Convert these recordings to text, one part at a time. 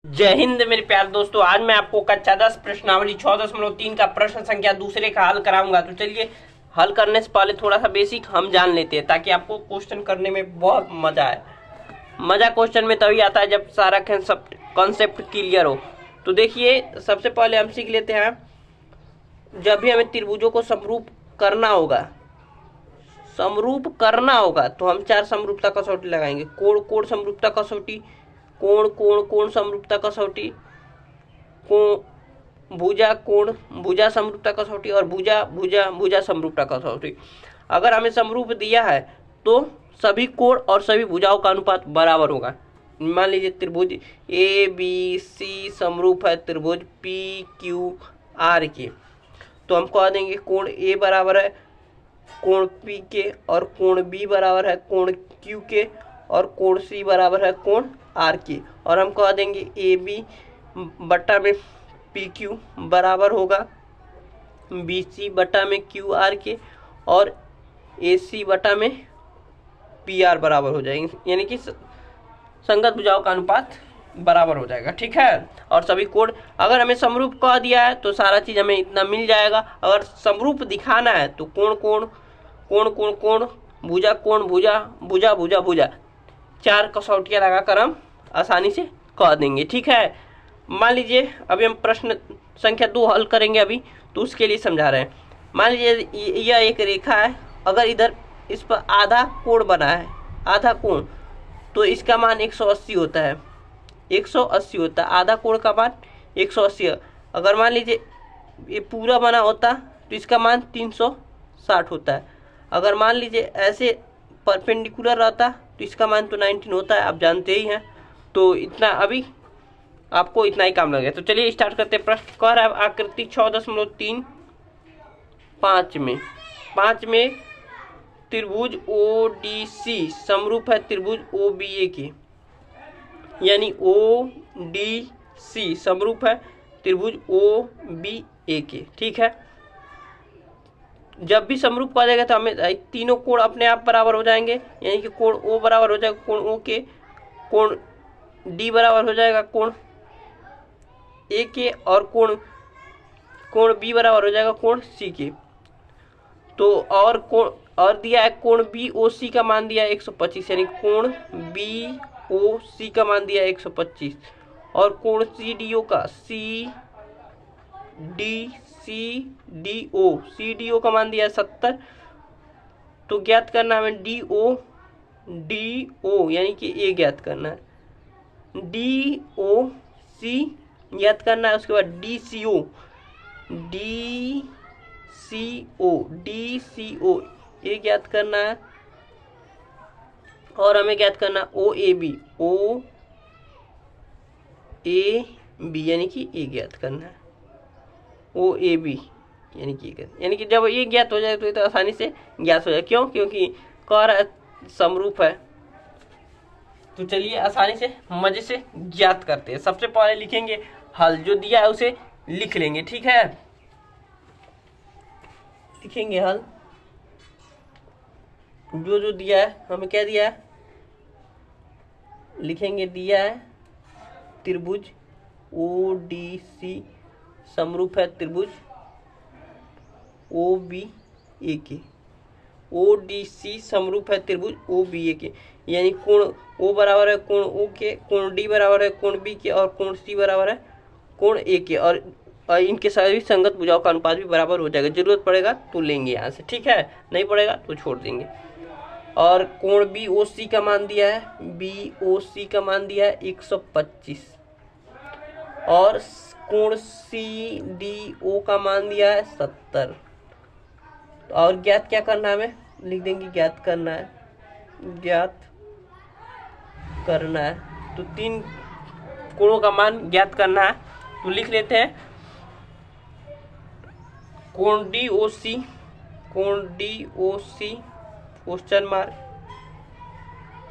जय हिंद मेरे प्यारे दोस्तों। आज मैं आपको कक्षा 10 प्रश्नावली 6.3 का प्रश्न संख्या दूसरे का हल कराऊंगा। तो चलिए हल करने से पहले थोड़ा सा बेसिक हम जान लेते हैं ताकि आपको क्वेश्चन करने में बहुत मजा आए। मजा क्वेश्चन में तभी आता है जब सारा कॉन्सेप्ट क्लियर हो। तो देखिए सबसे पहले हम सीख लेते हैं, जब भी हमें त्रिभुजों को समरूप करना होगा तो हम 4 समरूपता कसौटी लगाएंगे। कोण कोण समरूपता कसौटी, कोण कोण कोण समरूपता कसौटी, कोण भुजा कोण भुजा समरूपता कसौटी और भुजा भुजा भुजा समरूपता कसौटी। अगर हमें समरूप दिया है तो सभी कोण और सभी भुजाओं का अनुपात बराबर होगा। मान लीजिए त्रिभुज ए बी सी समरूप है त्रिभुज पी क्यू आर के, तो हम कह देंगे कोण ए बराबर है कोण पी के और कोण बी बराबर है कोण क्यू के और कोण सी बराबर है कोण आर के, और हम कह देंगे ए बी बट्टा में पी क्यू बराबर होगा बी सी बट्टा में क्यू आर के और ए सी बट्टा में पी आर बराबर हो जाएंगे, यानी कि संगत भुजाओं का अनुपात बराबर हो जाएगा। ठीक है। और सभी कोण अगर हमें समरूप कह दिया है तो सारा चीज हमें इतना मिल जाएगा। अगर समरूप दिखाना है तो कोण कोण कोण कोण कोण भुजा कोण भुजा भुजा भुजा भुजा 4 कसौटियां लगाकर हम आसानी से कह देंगे। ठीक है। मान लीजिए अभी हम प्रश्न संख्या 2 हल करेंगे अभी, तो उसके लिए समझा रहे हैं। मान लीजिए यह एक रेखा है, अगर इधर इस पर आधा कोण बना है, आधा कोण, तो इसका मान 180 होता है, 180 होता है आधा कोण का मान 180। अगर मान लीजिए ये पूरा बना होता तो इसका मान 360 होता है। अगर मान लीजिए ऐसे परपेंडिकुलर रहता तो इसका मान तो 19 होता है, आप जानते ही हैं। तो इतना अभी आपको इतना ही काम लगेगा। तो चलिए स्टार्ट करते हैं। प्रश्न कह रहा है आकृति 6.3 5 में त्रिभुज ओ डी सी समरूप है त्रिभुज ओ बी ए के, यानी ओ डी सी समरूप है त्रिभुज ओ बी ए के। ठीक है। जब भी समरूप कहा जाएगा तो हमें तीनों कोण अपने आप बराबर हो जाएंगे, यानी कि कोण ओ बराबर हो जाएगा कोण ओ के, कोण डी बराबर हो जाएगा कोण ए के और कोण बी बराबर हो जाएगा कोण सी के। तो और दिया है कोण बी ओ सी का मान दिया है 125, यानी कोण बी ओ सी का मान दिया है 125 और कोण सी डी ओ का सी डी ओ का मान दिया है 70। तो ज्ञात करना है हमें डी ओ यानी कि ए ज्ञात करना है, डी ओ सी ज्ञात करना है। उसके बाद डी सी ओ ये ज्ञात करना है और हमें ज्ञात करना ओ ए बी यानी कि ए ज्ञात करना है, ओ ए बी यानी कि जब ये ज्ञात हो जाए तो ये तो आसानी से ज्ञात हो जाए। क्यों? क्योंकि कह रहा है समरूप है। तो चलिए आसानी से मजे से ज्ञात करते हैं। सबसे पहले लिखेंगे हल, जो दिया है उसे लिख लेंगे। ठीक है। लिखेंगे हल, जो दिया है हमें क्या दिया है लिखेंगे, दिया है त्रिभुज ओ डी सी समरूप है त्रिभुज ओ बी ए के, ओ डी सी समरूप है त्रिभुज ओ बी ए के, यानी कोण ओ बराबर है कोण ओ के, कोण डी बराबर है कोण बी के और कोण सी बराबर है कोण ए के, और इनके सभी संगत भुजाओं का अनुपात भी बराबर हो जाएगा। जरूरत पड़ेगा तो लेंगे यहाँ से। ठीक है। नहीं पड़ेगा तो छोड़ देंगे। और कोण बी ओ सी का मान दिया है 125 और कोण सी डी ओ का मान दिया है 70। और ज्ञात क्या करना है, हमें लिख देंगे ज्ञात करना है। तो 3 कोणों का मान ज्ञात करना है, तो लिख लेते हैं कोण D O C question mark,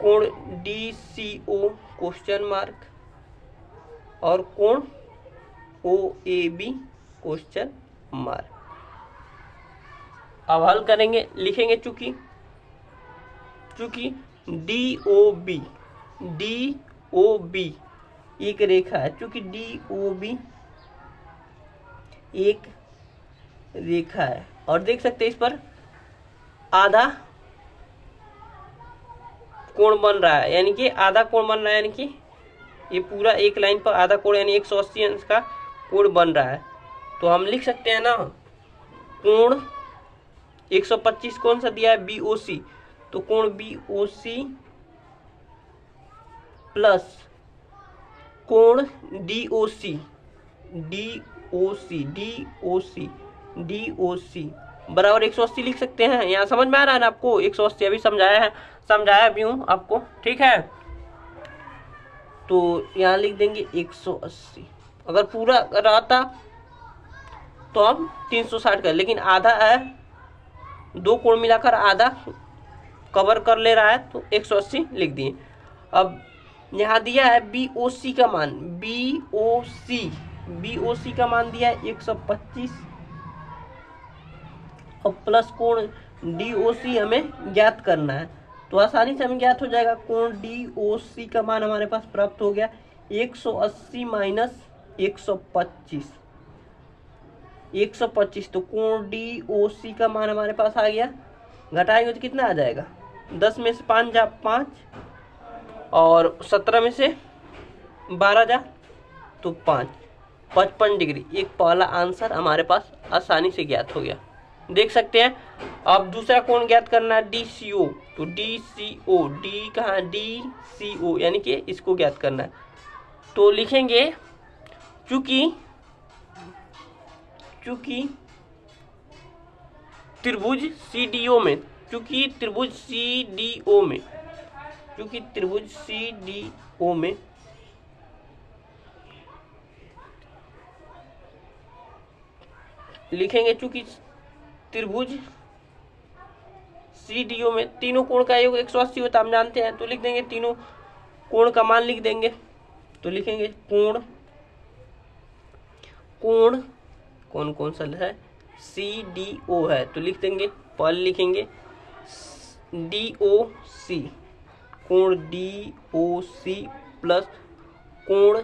कोण D C O question mark और कोण O A B question mark. अब हल करेंगे, लिखेंगे चूंकि डी ओ बी एक रेखा है, क्योंकि डी ओ बी एक रेखा है। और देख सकते हैं इस पर आधा कोण बन रहा है, यानी कि आधा कोण बन रहा है, यानी कि ये पूरा एक लाइन पर आधा कोण यानी 180 अंश का कोण बन रहा है। तो हम लिख सकते हैं ना, कोण 125 कौन सा दिया है, BOC, तो कोण BOC प्लस कोण DOC बराबर 180 लिख सकते हैं। यहाँ समझ में आ रहा है ना आपको, 180 अभी समझाया भी हूँ आपको, ठीक है। तो यहाँ लिख देंगे 180। अगर पूरा रहता तो हम 360 कर, लेकिन आधा है, दो कोण मिलाकर आधा कवर कर ले रहा है, तो 180 लिख दिए। अब यहाँ दिया है BOC का मान, BOC का मान दिया है 125 और प्लस कोण DOC हमें ज्ञात करना है। तो आसानी से हमें ज्ञात हो जाएगा, कोण DOC का मान हमारे पास प्राप्त हो गया 180 माइनस 125। तो कोण DOC का मान हमारे पास आ गया, घटाएंगे तो कितना आ जाएगा, 10 में से 5 जा 5 और 17 में से 12 जा तो 5, 55 डिग्री। एक पहला आंसर हमारे पास आसानी से ज्ञात हो गया, देख सकते हैं। अब दूसरा कोण ज्ञात करना है DCO, तो DCO, D कहाँ, DCO यानी कि इसको ज्ञात करना है। तो लिखेंगे चूंकि त्रिभुज CDO में, चूंकि त्रिभुज CDO में लिखेंगे, चूंकि त्रिभुज CDO में तीनों कोण का योग 180 होता है, हम जानते हैं। तो लिख देंगे तीनों कोण का मान लिख देंगे। तो लिखेंगे कोण कौन सा है, CDO है, तो लिख देंगे, पहले लिखेंगे DOC, कोण DOC प्लस कोण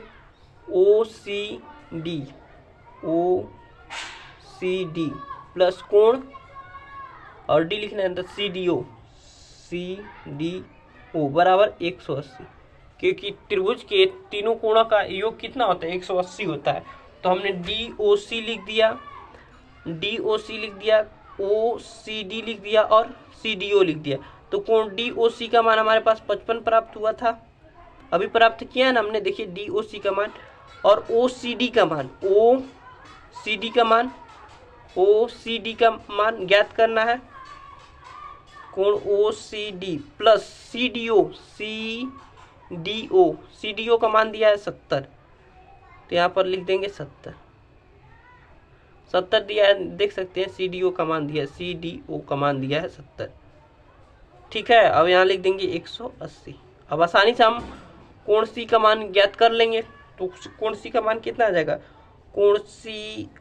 OCD प्लस कोण, और D लिखना है तो CDO बराबर 180, क्योंकि त्रिभुज के तीनों कोणों का योग कितना होता है, 180 होता है। तो हमने DOC लिख दिया, OCD लिख दिया और CDO लिख दिया। तो कोण DOC का मान हमारे पास 55 प्राप्त हुआ था, अभी प्राप्त किया ना हमने, देखिए DOC का मान और OCD का मान ज्ञात करना है। कोण OCD प्लस CDO का मान दिया है 70, तो यहाँ पर लिख देंगे 70 दिया है, देख सकते हैं CDO का मान दिया है 70, ठीक है। अब यहाँ लिख देंगे 180। अब आसानी से हम कोण C का मान ज्ञात कर लेंगे। तो कोण C का मान कितना आ जाएगा, कोण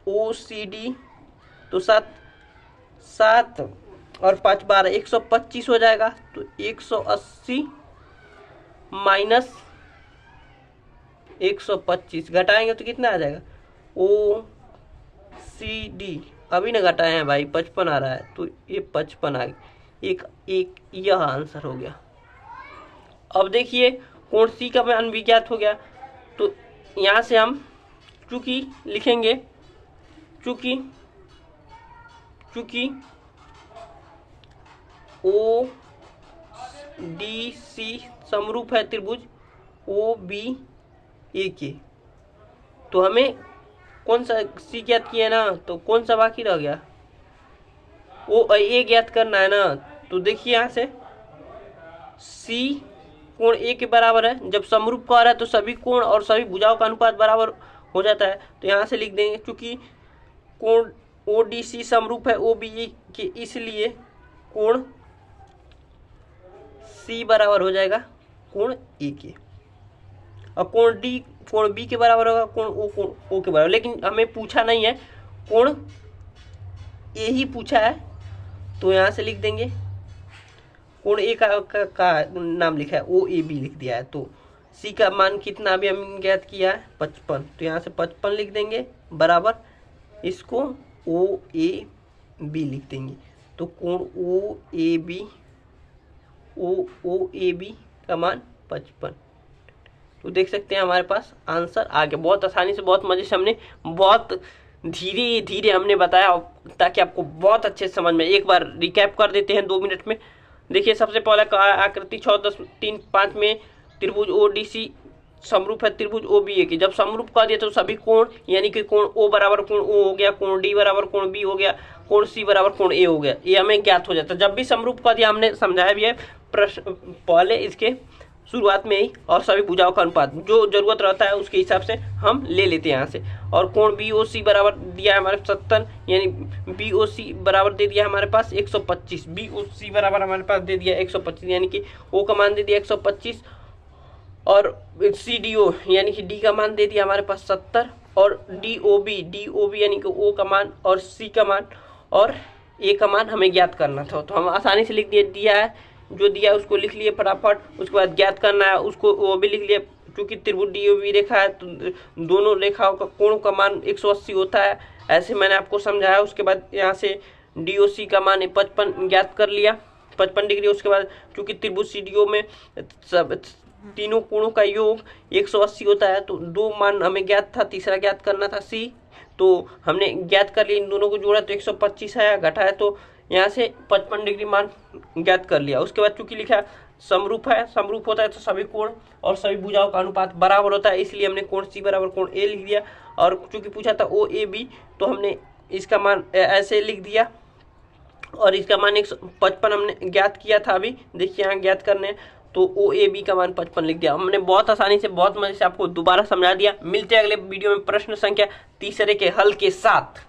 OCD, तो 7 और 5 12 125 हो जाएगा। तो 180 माइनस 125 घटाएंगे तो कितना आ जाएगा, OCD अभी ना घटाए हैं भाई, 55 आ रहा है, तो ये 55 आ गया, एक यह आंसर हो गया। अब देखिए कोण C का मान भी ज्ञात हो गया। तो यहाँ से हम चूंकि लिखेंगे, चूंकि ODC समरूप है त्रिभुज OBA के, तो हमें कौन सा C ज्ञात किया ना, तो कौन सा बाकी रह गया, OA ज्ञात करना है ना। तो देखिए यहाँ से C कोण A के बराबर है, जब समरूप कार्य है तो सभी कोण और सभी भुजाओं का अनुपात बराबर हो जाता है। तो यहाँ से लिख देंगे, क्योंकि कोण ODC समरूप है OBA के, इसलिए कोण C बराबर हो जाएगा कोण A के, और कोण B के बराबर होगा कोण O के बराबर। लेकिन हमें पूछा नहीं है, कोण A ही पूछा है, तो यहाँ से लिख देंगे कोण A का नाम लिखा है OAB लिख दिया है, तो सी का मान कितना अभी हम ज्ञात किया है 55, तो यहाँ से 55 लिख देंगे बराबर इसको ओ ए बी लिख देंगे। तो कोण ओ ए बी का मान 55। तो देख सकते हैं हमारे पास आंसर आ गया। बहुत आसानी से, बहुत मजे से, हमने बहुत धीरे धीरे हमने बताया ताकि आपको बहुत अच्छे से समझ में। एक बार रिकैप कर देते हैं 2 मिनट में। देखिए सबसे पहले आकृति 6.10.3.5 में त्रिभुज ओडीसी समरूप है त्रिभुज ओबीए की। जब समरूप कर दिया तो सभी कोण यानी कि कोण ओ बराबर कोण ओ हो गया, कोण डी बराबर कोण बी हो गया, कोण सी बराबर कोण ए हो गया, ये हमें ज्ञात हो जाता है। जब भी समरूप कर दिया, हमने समझाया भी है प्रश्न पहले इसके शुरुआत में ही, और सभी भुजाओं का अनुपात जो जरूरत रहता है उसके हिसाब से हम ले लेते हैं यहाँ से। और कोण बी ओ सी बराबर दिया है हमारे 70, यानी बी ओ सी बराबर दे दिया हमारे पास 125, बी ओ सी बराबर हमारे पास दे दिया 125, यानी कि ओ का मान दे दिया 125, और सी डी ओ यानी कि डी का मान दे दिया हमारे पास 70, और डी ओ बी यानी कि ओ का मान और सी का मान और ए का मान हमें ज्ञात करना था। तो हम आसानी से लिख दिया है, जो दिया है उसको लिख लिए फटाफट। उसके बाद ज्ञात करना है उसको, वो भी लिख लिया। क्योंकि त्रिभुज डी ओ बी रेखा है तो दोनों रेखाओं का कोण का मान 180 होता है, ऐसे मैंने आपको समझाया। उसके बाद यहाँ से डी ओ सी का मान 55 ज्ञात कर लिया, 55 डिग्री। उसके बाद क्योंकि त्रिभुज सी डी ओ में सब तीनों कोणों का योग 180 होता है, तो 2 मान हमें ज्ञात था, तीसरा ज्ञात करना था सी, तो हमने ज्ञात कर लिया। इन दोनों को जोड़ा तो 125 है, घटा है तो यहाँ से 55 डिग्री मान ज्ञात कर लिया। उसके बाद चूंकि लिखा समरूप है, समरूप होता है तो सभी कोण और सभी भुजाओं का अनुपात बराबर होता है, इसलिए हमने कोण सी बराबर कोण ए लिख दिया। और चूंकि पूछा था ओ ए बी, तो हमने इसका मान ऐसे लिख दिया, और इसका मान 155 हमने ज्ञात किया था। अभी देखिए यहाँ ज्ञात करने, तो ओ ए बी का मान 55 लिख दिया हमने। बहुत आसानी से, बहुत मजे से आपको दोबारा समझा दिया। मिलते हैं अगले वीडियो में प्रश्न संख्या 3 के हल के साथ।